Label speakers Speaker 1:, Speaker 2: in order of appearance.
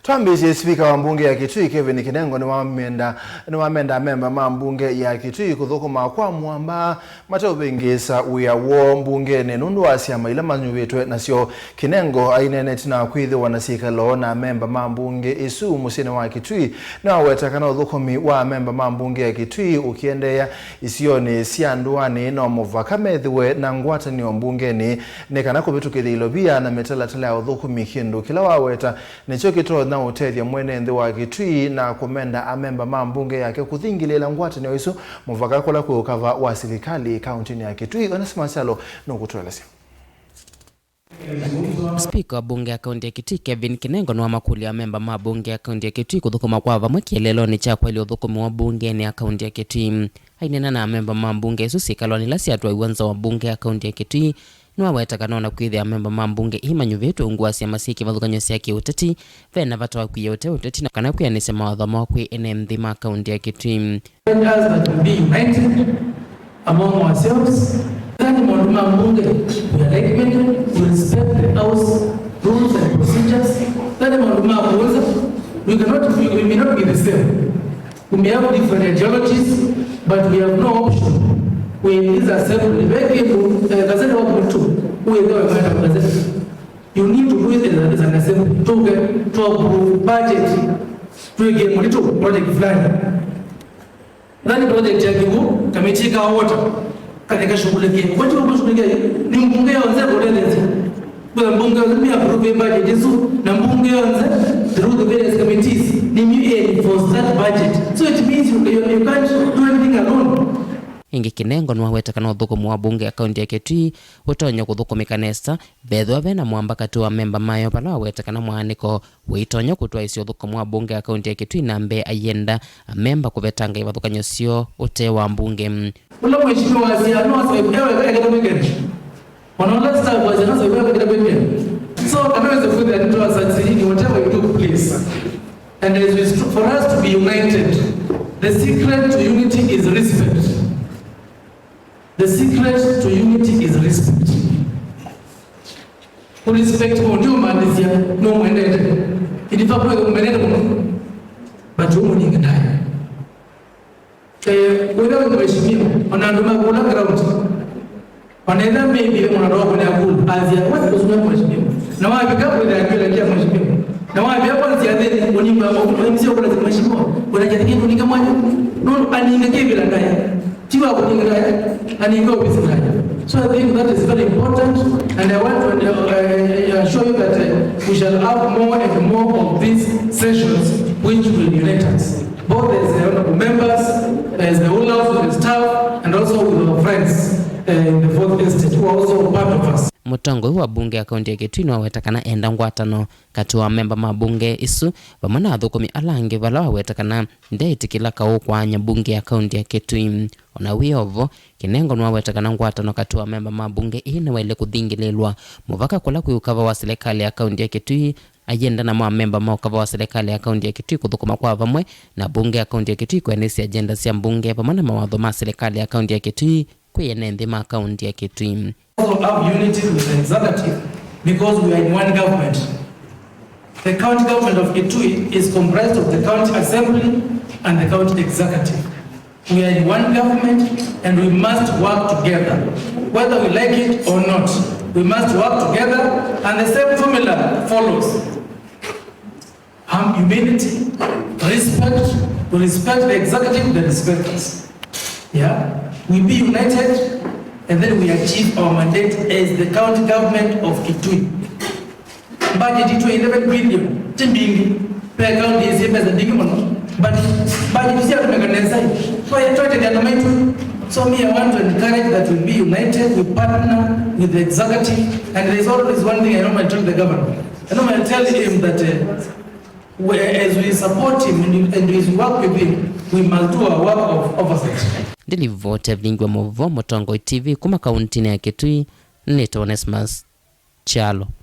Speaker 1: Twambisi Speaker wa mbunge ya Kitui Kevin Kinengo niwamenda Amemba mbunge ya Kitui kuthukuma kwa muamba matobengesa uya wo mbunge nenundu asiama ila manyuwetwe nasyo Kinengo aineneti na kwithe wanasika lo na Amemba mbunge isu musine wa Kitui na wetakana uthukumi wa Amemba mbunge ya Kitui ukiendea isioni sianduani no muvakamethiwe na ngwatani wa mbunge ni kana kubitukithia ilobia na metalatala ya uthukumi kindu kila waweta nicho kito na utee mwene nthi wa Kitui na kumenda Amemba mbunge yake kuthingilela ngwatanio isu muvakakola kukava wa serikali kaunti ya Kitui anasema salo no kutueleza.
Speaker 2: Speaker wa bunge ya kaunti ya Kitui Kevin Kinengo niwakulya Amemba bunge ya kaunti ya Kitui kuthukuma kwa VAMWE kieleloni cha kweli uthukumi wa bunge ni ya kaunti ya Kitui ainena na Amemba mbunge isu sikalwani lasi atwa iwanza wa bunge ya kaunti ya Kitui niwawetakana na kwithia Amemba mbunge imanyuvetu ungwasi amasiki ivathukan'yo syake uteti vena vatawa kwiya uteti na kana kwianisa mawatho makwi ene nthi ma kaunti ya Kitui.
Speaker 3: That will be united among ourselves. Then mbunge, we are recommended, we respect the house rules and procedures. Then we may not be the same. We may have different ideologies, but we have no option. We need assembly. You need to do it as an assembly to approve budget to get money to project plan. Then project yakibu committee ka wote katika shughuli hii. Kwa hiyo shughuli hii ni mbunge wanze kueleza. Kwa mbunge wanze approve budget hizo na mbunge wanze through the various committees ni for that budget. So it means you can't do everything alone.
Speaker 2: Ingi Kinengo niwawetakana uthukumu wa bunge ya kaunti ya Kitui utonya kuthukumika nesta vethwa vena muamba kati wa Amemba mayo pala wawetakana mwaniko witonya kutwa isi uthukumu wa bunge ya kaunti ya Kitui na mbe ayenda Amemba kuvetanga ivathukan'yo syo utee wa mbunge.
Speaker 3: Ula mheshimiwa wasiano ewe katika weekend. Wanaona staff wasiano ewe katika weekend. So kanaweza kuja nitoa satsini whatever you do please. And for us to be united, the secret to unity is respect. The secret to unity is respect. Respect ndio maanzia no mwendete. Ilifaa kwa mwendete but huko ni ndani. Wewe mheshimiwa unaanduma kula ground. Wanaenda maybe unaroa kwa kula azia wapi kuzungumza mheshimiwa. Na wapi kapo ile akili ya mheshimiwa. Na wapi hapo ni ziadeni unimba msio kuna mheshimiwa. Unajadili ni kama no aninge bila ndani. So I think that is very important, and I want to assure you that we shall have more and more of these sessions which will unite us, both as the honorable members, as the owners, the staff, and also with our friends in the fourth estate who are also part of us.
Speaker 2: Mutongo wa bunge ya kaunti ya Kitui niwawetakana enda ngwatano kati wa Amemba bunge isu vamana athukumi alangi vala wawetakana ndeetikila kaukwanya bunge ya kaunti ya Kitui. Ona wiovo Kinengo niwawetakana ngwatano kati wa Amemba bunge ine waile kuthingililwa muvaka kula kuyukava wa serikali ya kaunti ya Kitui agenda na Amemba maukava wa serikali ya kaunti ya Kitui kuthukuma kwa VAMWE na bunge ya kaunti ya Kitui kwenesi agenda sia mbunge vamana mawatho ma serikali ya kaunti ya Kitui kwiyene nthi ma kaunti ya Kitui.
Speaker 3: Also have unity with the executive because we are in one government. The county government of Kitui is comprised of the county assembly and the county executive. We are in one government and we must work together. Whether we like it or not, we must work together and the same formula follows. Humility, respect, we respect the executive, they respect us. Yeah? We be united and then we achieve our mandate as the county government of Kitui. Budget to 11 billion. Timbingi. Per county is here as a big one. But budget is here to make an answer. So I tried to get a So me, I want to encourage that we be united, we partner with the executive. And there is always one thing I normally tell the governor. I normally tell him that as we support him and we work with him, we must do our work of oversight.
Speaker 2: Dili vote vingwa movo Mutongo TV kuma kaunti ya Kitui ni Onesmus Chalo.